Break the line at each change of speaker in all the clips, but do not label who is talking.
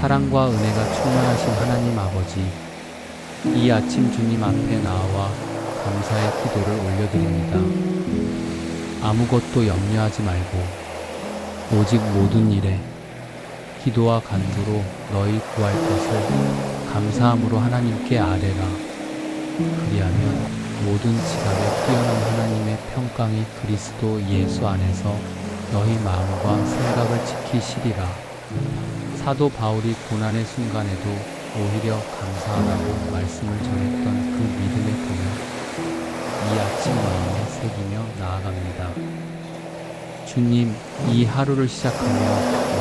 사랑과 은혜가 충만하신 하나님 아버지, 이 아침 주님 앞에 나와 감사의 기도를 올려드립니다. 아무것도 염려하지 말고 오직 모든 일에 기도와 간구로 너희 구할 것을 감사함으로 하나님께 아뢰라. 그리하면 모든 지각에 뛰어난 하나님의 평강이 그리스도 예수 안에서 너희 마음과 생각을 지키시리라. 사도 바울이 고난의 순간에도 오히려 감사하라고 말씀을 전했던 그 믿음의 본을 이 아침 마음에 새기며 나아갑니다. 주님, 이 하루를 시작하며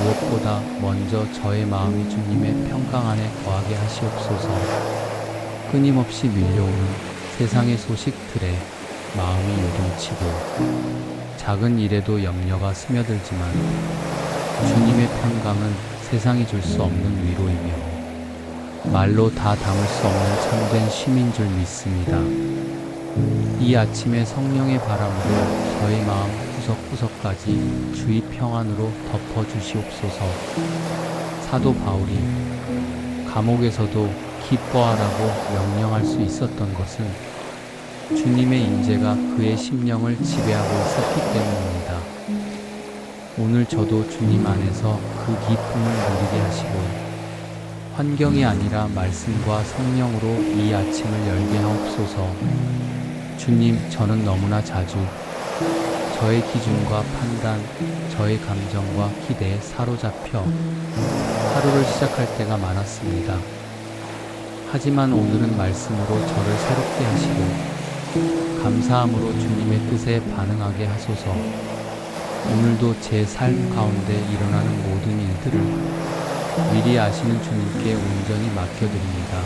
무엇보다 먼저 저의 마음이 주님의 평강 안에 거하게 하시옵소서. 끊임없이 밀려오는 세상의 소식들에 마음이 요동치고 작은 일에도 염려가 스며들지만 주님의 평강은 세상이 줄 수 없는 위로이며 말로 다 담을 수 없는 참된 쉼인 줄 믿습니다. 이 아침에 성령의 바람으로 저의 마음 구석구석까지 주의 평안으로 덮어주시옵소서. 사도 바울이 감옥에서도 기뻐하라고 명령할 수 있었던 것은 주님의 임재가 그의 심령을 지배하고 있었기 때문입니다. 오늘 저도 주님 안에서 그 기쁨을 누리게 하시고 환경이 아니라 말씀과 성령으로 이 아침을 열게 하옵소서. 주님, 저는 너무나 자주 저의 기준과 판단, 저의 감정과 기대에 사로잡혀 하루를 시작할 때가 많았습니다. 하지만 오늘은 말씀으로 저를 새롭게 하시고 감사함으로 주님의 뜻에 반응하게 하소서. 오늘도 제 삶 가운데 일어나는 모든 일들을 미리 아시는 주님께 온전히 맡겨드립니다.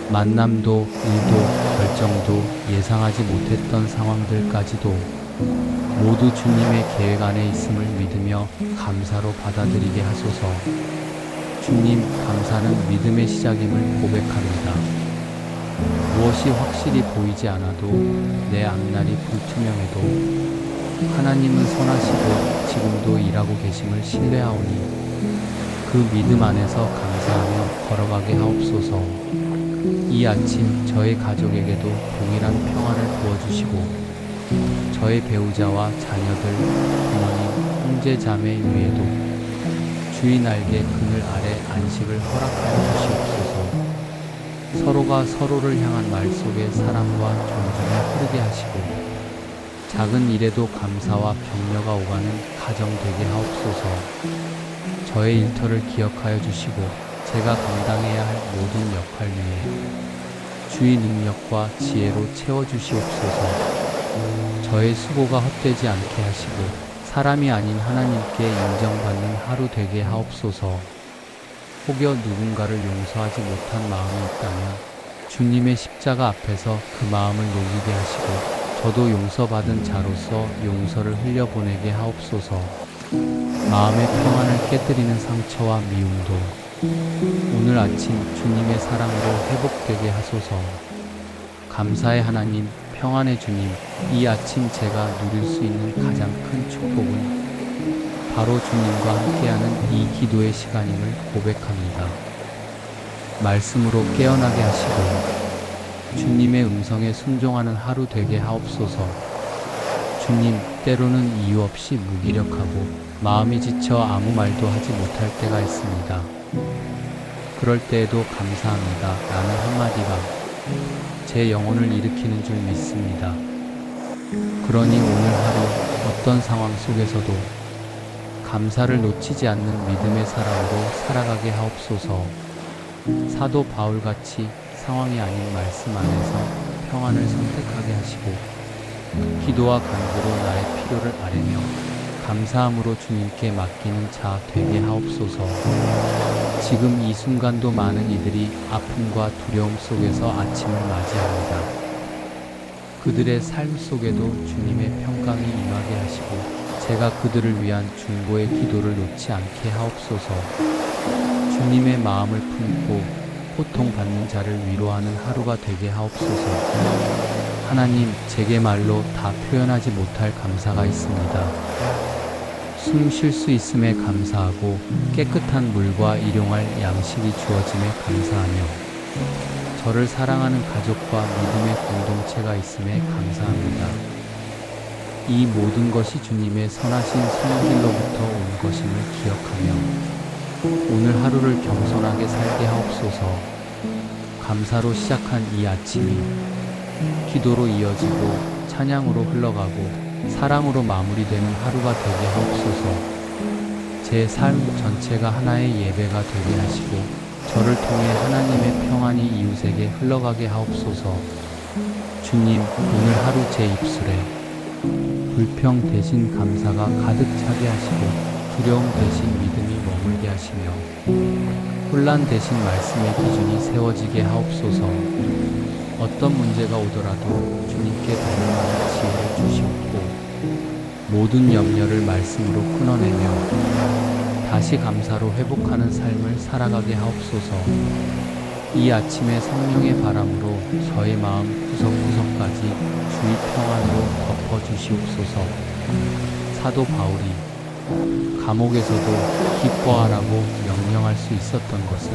만남도, 일도, 결정도, 예상하지 못했던 상황들까지도 모두 주님의 계획 안에 있음을 믿으며 감사로 받아들이게 하소서. 주님, 감사는 믿음의 시작임을 고백합니다. 무엇이 확실히 보이지 않아도 내 앞날이 불투명해도 하나님은 선하시고 지금도 일하고 계심을 신뢰하오니 그 믿음 안에서 감사하며 걸어가게 하옵소서. 이 아침 저의 가족에게도 동일한 평안을 부어주시고 저의 배우자와 자녀들, 부모님, 형제 자매 위에도 주의 날개 그늘 아래 안식을 허락하여 주시옵소서. 서로가 서로를 향한 말 속에 사랑과 존중을 흐르게 하시고 작은 일에도 감사와 격려가 오가는 가정 되게 하옵소서. 저의 일터를 기억하여 주시고 제가 감당해야 할 모든 역할 위에 주의 능력과 지혜로 채워주시옵소서. 저의 수고가 헛되지 않게 하시고 사람이 아닌 하나님께 인정받는 하루 되게 하옵소서. 혹여 누군가를 용서하지 못한 마음이 있다면 주님의 십자가 앞에서 그 마음을 녹이게 하시고 저도 용서받은 자로서 용서를 흘려보내게 하옵소서. 마음의 평안을 깨뜨리는 상처와 미움도 오늘 아침 주님의 사랑으로 회복되게 하소서. 감사의 하나님, 평안의 주님, 이 아침 제가 누릴 수 있는 가장 큰 축복은 바로 주님과 함께하는 이 기도의 시간임을 고백합니다. 말씀으로 깨어나게 하시고 주님의 음성에 순종하는 하루 되게 하옵소서. 주님, 때로는 이유 없이 무기력하고 마음이 지쳐 아무 말도 하지 못할 때가 있습니다. 그럴 때에도 감사합니다 라는 한마디가 제 영혼을 일으키는 줄 믿습니다. 그러니 오늘 하루 어떤 상황 속에서도 감사를 놓치지 않는 믿음의 사람으로 살아가게 하옵소서. 사도 바울같이 상황이 아닌 말씀 안에서 평안을 선택하게 하시고 기도와 간구로 나의 필요를 아뢰며 감사함으로 주님께 맡기는 자 되게 하옵소서. 지금 이 순간도 많은 이들이 아픔과 두려움 속에서 아침을 맞이합니다. 그들의 삶 속에도 주님의 평강이 임하게 하시고 제가 그들을 위한 중보의 기도를 놓지 않게 하옵소서. 주님의 마음을 품고 고통받는 자를 위로하는 하루가 되게 하옵소서. 하나님, 제게 말로 다 표현하지 못할 감사가 있습니다. 숨 쉴 수 있음에 감사하고 깨끗한 물과 일용할 양식이 주어짐에 감사하며 저를 사랑하는 가족과 믿음의 공동체가 있음에 감사합니다. 이 모든 것이 주님의 선하신 손길로부터 온 것임을 기억하며 오늘 하루를 겸손하게 살게 하옵소서. 감사로 시작한 이 아침이 기도로 이어지고 찬양으로 흘러가고 사랑으로 마무리되는 하루가 되게 하옵소서. 제 삶 전체가 하나의 예배가 되게 하시고 저를 통해 하나님의 평안이 이웃에게 흘러가게 하옵소서. 주님, 오늘 하루 제 입술에 불평 대신 감사가 가득 차게 하시고 두려움 대신 믿음이 머물게 하시며 혼란 대신 말씀의 기준이 세워지게 하옵소서. 어떤 문제가 오더라도 주님께 달려가는 지혜를 주시옵고 모든 염려를 말씀으로 끊어내며 다시 감사로 회복하는 삶을 살아가게 하옵소서. 이 아침에 성령의 바람으로 저의 마음 구석구석까지 주의 평안으로 덮어주시옵소서. 사도 바울이 감옥에서도 기뻐하라고 명령할 수 있었던 것은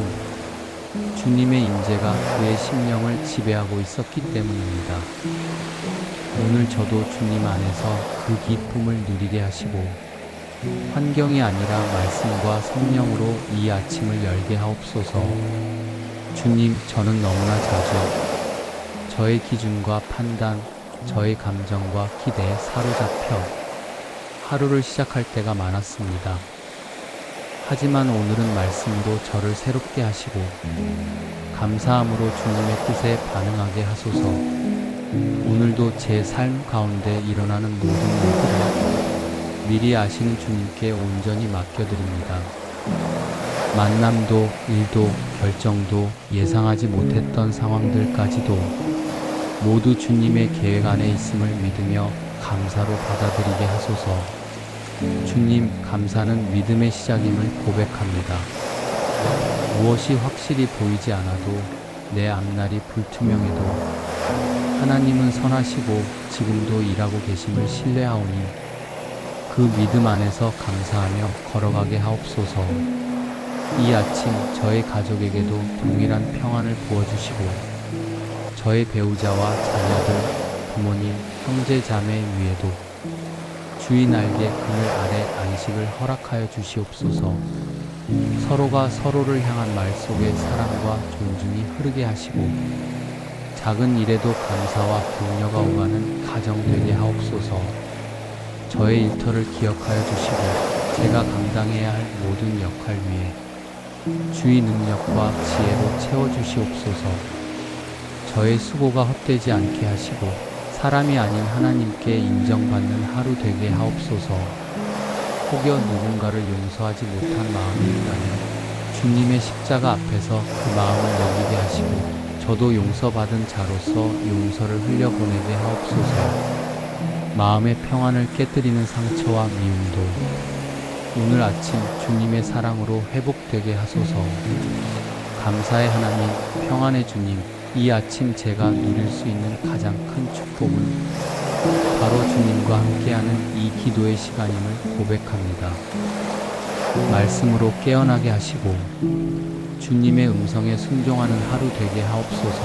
주님의 임재가 그의 심령을 지배하고 있었기 때문입니다. 오늘 저도 주님 안에서 그 기쁨을 누리게 하시고 환경이 아니라 말씀과 성령으로 이 아침을 열게 하옵소서. 주님, 저는 너무나 자주 저의 기준과 판단, 저의 감정과 기대에 사로잡혀 하루를 시작할 때가 많았습니다. 하지만 오늘은 말씀으로 저를 새롭게 하시고 감사함으로 주님의 뜻에 반응하게 하소서. 오늘도 제 삶 가운데 일어나는 모든 일들을 미리 아시는 주님께 온전히 맡겨드립니다. 만남도, 일도, 결정도, 예상하지 못했던 상황들까지도 모두 주님의 계획 안에 있음을 믿으며 감사로 받아들이게 하소서. 주님, 감사는 믿음의 시작임을 고백합니다. 무엇이 확실히 보이지 않아도 내 앞날이 불투명해도 하나님은 선하시고 지금도 일하고 계심을 신뢰하오니 그 믿음 안에서 감사하며 걸어가게 하옵소서. 이 아침 저의 가족에게도 동일한 평안을 부어주시고 저의 배우자와 자녀들, 부모님, 형제 자매 위에도 주의 날개 그늘 아래 안식을 허락하여 주시옵소서. 서로가 서로를 향한 말 속에 사랑과 존중이 흐르게 하시고 작은 일에도 감사와 격려가 오가는 가정 되게 하옵소서. 저의 일터를 기억하여 주시고 제가 감당해야 할 모든 역할 위에 주의 능력과 지혜로 채워주시옵소서. 저의 수고가 헛되지 않게 하시고 사람이 아닌 하나님께 인정받는 하루 되게 하옵소서. 혹여 누군가를 용서하지 못한 마음이 있다면 주님의 십자가 앞에서 그 마음을 열리게 하시고 저도 용서받은 자로서 용서를 흘려보내게 하옵소서. 마음의 평안을 깨뜨리는 상처와 미움도 오늘 아침 주님의 사랑으로 회복되게 하소서. 감사의 하나님, 평안의 주님, 이 아침 제가 누릴 수 있는 가장 큰 축복은 바로 주님과 함께하는 이 기도의 시간임을 고백합니다. 말씀으로 깨어나게 하시고 주님의 음성에 순종하는 하루 되게 하옵소서.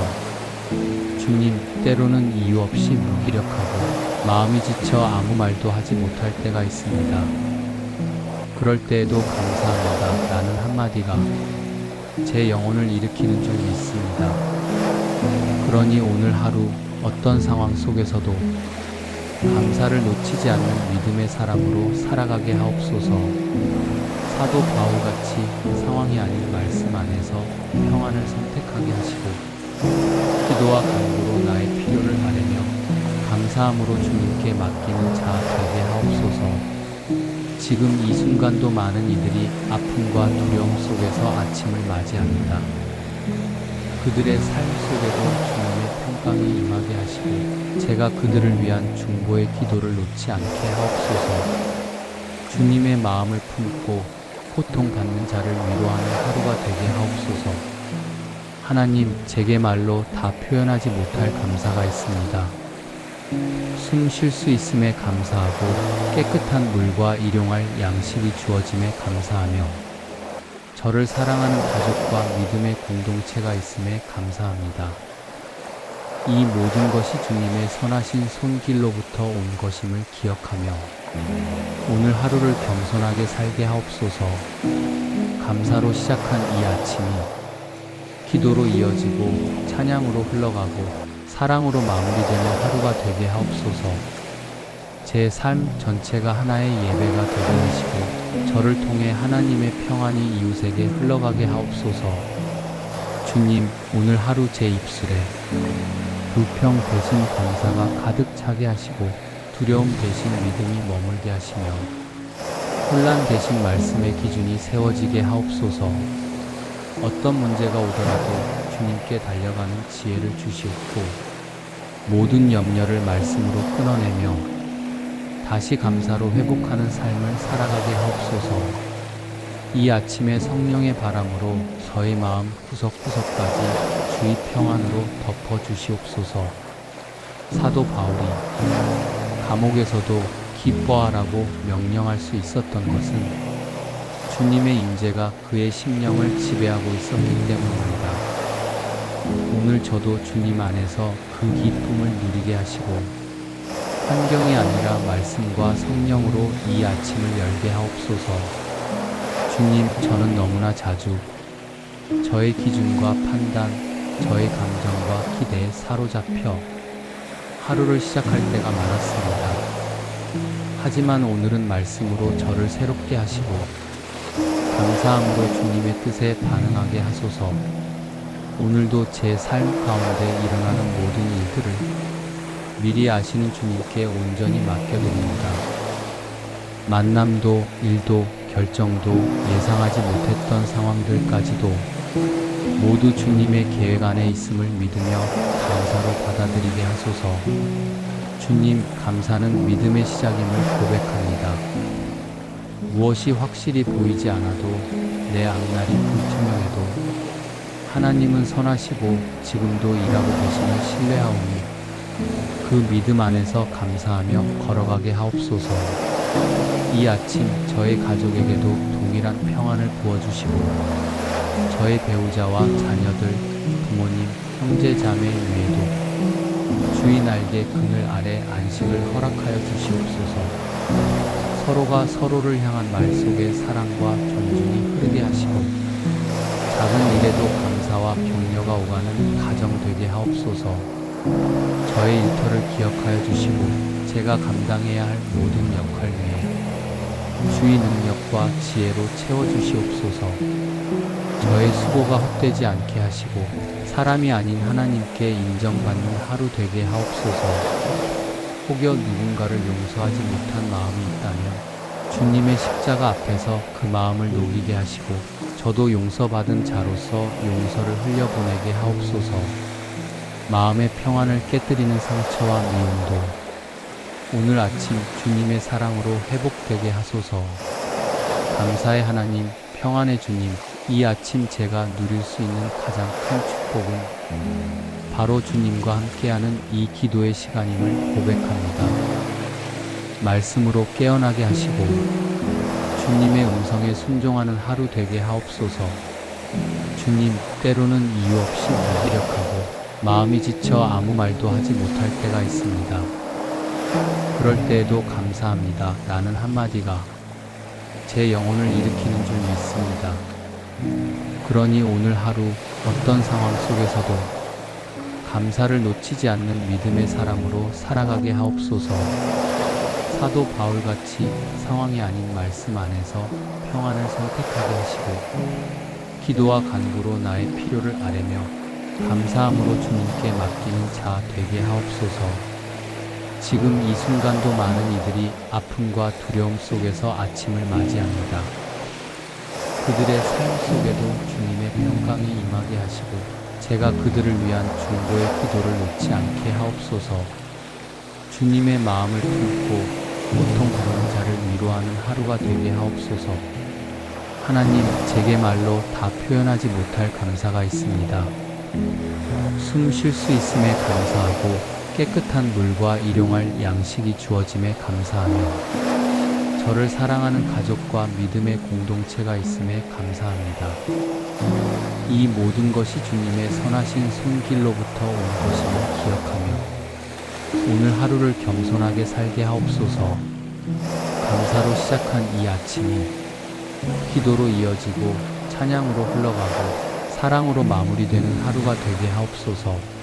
주님, 때로는 이유 없이 무기력하고 마음이 지쳐 아무 말도 하지 못할 때가 있습니다. 그럴 때에도 감사합니다 라는 한마디가 제 영혼을 일으키는 적이 있습니다. 그러니 오늘 하루 어떤 상황 속에서도 감사를 놓치지 않는 믿음의 사람으로 살아가게 하옵소서. 사도 바울같이 상황이 아닌 말씀 안에서 평안을 선택하게 하시고 기도와 간구로 나의 필요를 아뢰며 감사함으로 주님께 맡기는 자 되게 하옵소서. 지금 이 순간도 많은 이들이 아픔과 두려움 속에서 아침을 맞이합니다. 그들의 삶 속에도 주님의 평강이 임하게 하시고 제가 그들을 위한 중보의 기도를 놓지 않게 하옵소서. 주님의 마음을 품고 고통받는 자를 위로하는 하루가 되게 하옵소서. 하나님, 제게 말로 다 표현하지 못할 감사가 있습니다. 숨 쉴 수 있음에 감사하고 깨끗한 물과 일용할 양식이 주어짐에 감사하며 저를 사랑하는 가족과 믿음의 공동체가 있음에 감사합니다. 이 모든 것이 주님의 선하신 손길로부터 온 것임을 기억하며 오늘 하루를 겸손하게 살게 하옵소서. 감사로 시작한 이 아침이 기도로 이어지고 찬양으로 흘러가고 사랑으로 마무리되는 하루가 되게 하옵소서. 제 삶 전체가 하나의 예배가 되게 하시고 저를 통해 하나님의 평안이 이웃에게 흘러가게 하옵소서. 주님, 오늘 하루 제 입술에 불평 대신 감사가 가득 차게 하시고 두려움 대신 믿음이 머물게 하시며 혼란 대신 말씀의 기준이 세워지게 하옵소서. 어떤 문제가 오더라도 주님께 달려가는 지혜를 주시옵고 모든 염려를 말씀으로 끊어내며 다시 감사로 회복하는 삶을 살아가게 하옵소서. 이 아침에 성령의 바람으로 저의 마음 구석구석까지 주의 평안으로 덮어주시옵소서. 사도 바울이 감옥에서도 기뻐하라고 명령할 수 있었던 것은 주님의 임재가 그의 심령을 지배하고 있었기 때문입니다. 오늘 저도 주님 안에서 그 기쁨을 누리게 하시고 환경이 아니라 말씀과 성령으로 이 아침을 열게 하옵소서. 주님, 저는 너무나 자주 저의 기준과 판단, 저의 감정과 기대에 사로잡혀 하루를 시작할 때가 많았습니다. 하지만 오늘은 말씀으로 저를 새롭게 하시고 감사함으로 주님의 뜻에 반응하게 하소서. 오늘도 제 삶 가운데 일어나는 모든 일들을 미리 아시는 주님께 온전히 맡겨드립니다. 만남도, 일도, 결정도, 예상하지 못했던 상황들까지도 모두 주님의 계획 안에 있음을 믿으며 감사로 받아들이게 하소서. 주님, 감사는 믿음의 시작임을 고백합니다. 무엇이 확실히 보이지 않아도 내 앞날이 불투명해도 하나님은 선하시고 지금도 일하고 계심을 신뢰하오니 그 믿음 안에서 감사하며 걸어가게 하옵소서. 이 아침 저의 가족에게도 동일한 평안을 부어주시고 저의 배우자와 자녀들, 부모님, 형제 자매 위에도 주의 날개 그늘 아래 안식을 허락하여 주시옵소서. 서로가 서로를 향한 말 속에 사랑과 존중이 흐르게 하시고 작은 일에도 감사와 격려가 오가는 가정 되게 하옵소서. 저의 일터를 기억하여 주시고 제가 감당해야 할 모든 역할 위에 주의 능력과 지혜로 채워주시옵소서. 저의 수고가 헛되지 않게 하시고 사람이 아닌 하나님께 인정받는 하루 되게 하옵소서. 혹여 누군가를 용서하지 못한 마음이 있다면 주님의 십자가 앞에서 그 마음을 녹이게 하시고 저도 용서받은 자로서 용서를 흘려보내게 하옵소서. 마음의 평안을 깨뜨리는 상처와 미움도 오늘 아침 주님의 사랑으로 회복되게 하소서. 감사의 하나님, 평안의 주님, 이 아침 제가 누릴 수 있는 가장 큰 축복은 바로 주님과 함께하는 이 기도의 시간임을 고백합니다. 말씀으로 깨어나게 하시고 주님의 음성에 순종하는 하루 되게 하옵소서. 주님, 때로는 이유 없이 무기력하고 마음이 지쳐 아무 말도 하지 못할 때가 있습니다. 그럴 때에도 감사합니다 라는 한마디가 제 영혼을 일으키는 줄 믿습니다. 그러니 오늘 하루 어떤 상황 속에서도 감사를 놓치지 않는 믿음의 사람으로 살아가게 하옵소서. 사도 바울같이 상황이 아닌 말씀 안에서 평안을 선택하게 하시고 기도와 간구로 나의 필요를 아뢰며 감사함으로 주님께 맡기는 자 되게 하옵소서. 지금 이 순간도 많은 이들이 아픔과 두려움 속에서 아침을 맞이합니다. 그들의 삶 속에도 주님의 평강이 임하게 하시고 제가 그들을 위한 중보의 기도를 놓지 않게 하옵소서. 주님의 마음을 품고 고통받는 자를 위로하는 하루가 되게 하옵소서. 하나님, 제게 말로 다 표현하지 못할 감사가 있습니다. 숨 쉴 수 있음에 감사하고 깨끗한 물과 일용할 양식이 주어짐에 감사하며 저를 사랑하는 가족과 믿음의 공동체가 있음에 감사합니다. 이 모든 것이 주님의 선하신 손길로부터 온 것임을 기억하며 오늘 하루를 겸손하게 살게 하옵소서. 감사로 시작한 이 아침이 기도로 이어지고 찬양으로 흘러가고 사랑으로 마무리되는 하루가 되게 하옵소서.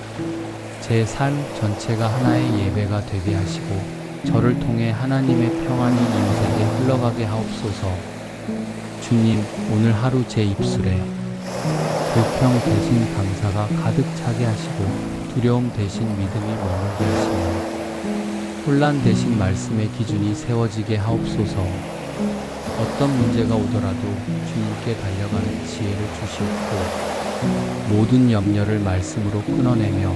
제 삶 전체가 하나의 예배가 되게 하시고 저를 통해 하나님의 평안이 이웃에게 흘러가게 하옵소서. 주님, 오늘 하루 제 입술에 불평 대신 감사가 가득 차게 하시고 두려움 대신 믿음이 머물게 하시며 혼란 대신 말씀의 기준이 세워지게 하옵소서. 어떤 문제가 오더라도 주님께 달려가는 지혜를 주시옵고 모든 염려를 말씀으로 끊어내며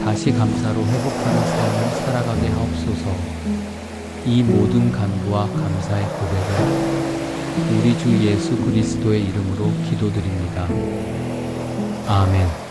다시 감사로 회복하는 삶을 살아가게 하옵소서. 이 모든 간구와 감사의 고백을 우리 주 예수 그리스도의 이름으로 기도드립니다. 아멘.